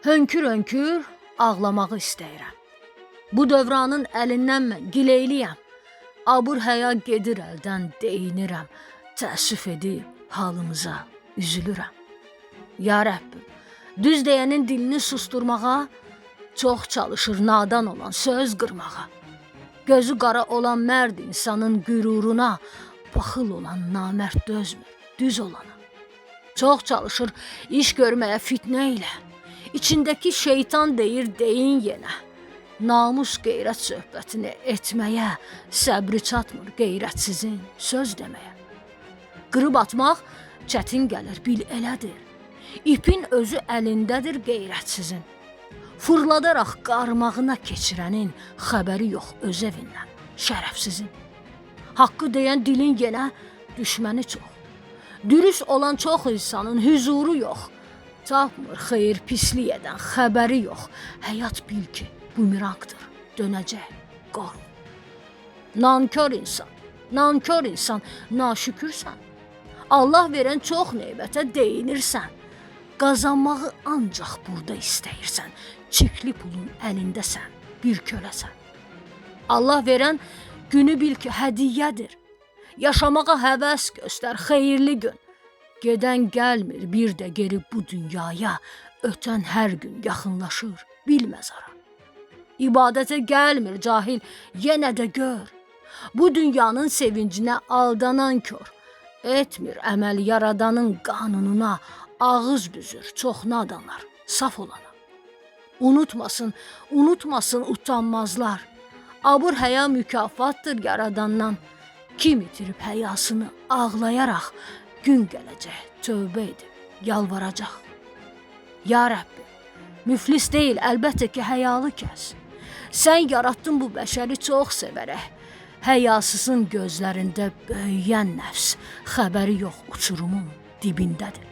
Hönkür-hönkür ağlamağı istəyirəm. Bu dövranın əlindən mən gileyliyəm. Abur həya gedir əldən deyinirəm. Təəssüf edib halımıza üzülürəm. Ya Rəbbim, düz deyənin dilini susturmağa, çox çalışır nadan olan söz qırmağa. Gözü qara olan mərd insanın qüruruna, baxıl olan namərd dözmür düz olana. Çox çalışır iş görməyə fitnə ilə. İçindəki şeytan deyir deyin yenə. Namus qeyrət söhbətini etməyə, səbri çatmır qeyrətsizin söz deməyə. Qırıb atmaq çətin gəlir, bil elədir. İpin özü əlindədir qeyrətsizin. Fırladaraq qarmağına keçirənin xəbəri yox öz evindən, şərəfsizin. Haqqı deyən dilin yenə düşməni çox. Dürüst olan çox insanın hüzuru yox. Tapmır xeyir pislik edən xəbəri yox. Həyat bil ki, bumerangdır, dönəcək, qorx. Nankör insan, naşükürsən. Allah verən çox neymətə deyinirsən. Qazanmağı ancaq burada istəyirsən. Çikli pulun əlindəsən, bir köləsən. Allah verən günü bil ki, hədiyyədir. Yaşamağa həvəs göstər, xeyirli gün. Gedən gəlmir bir də geri bu dünyaya, ötən hər gün yaxınlaşır bil məzara. İbadətə gəlmir cahil, yenə də gör. Bu dünyanın sevincinə aldanan kör. Etmir əməl yaradanın qanununa, ağız büzür çox nadanlar, saf olana. Unutmasın utanmazlar. Abur həya mükafatdır yaradandan. Kim itirib həyasını ağlayaraq, gün gələcək, tövbə edib, yalvaracaq. Ya Rəbbim, müflis deyil, əlbəttə ki, həyalı kəs. Sən yaratdın bu bəşəri çox sevərək. Həyasızın gözlərində böyüyən nəfs, xəbəri yox uçurumun dibindədir.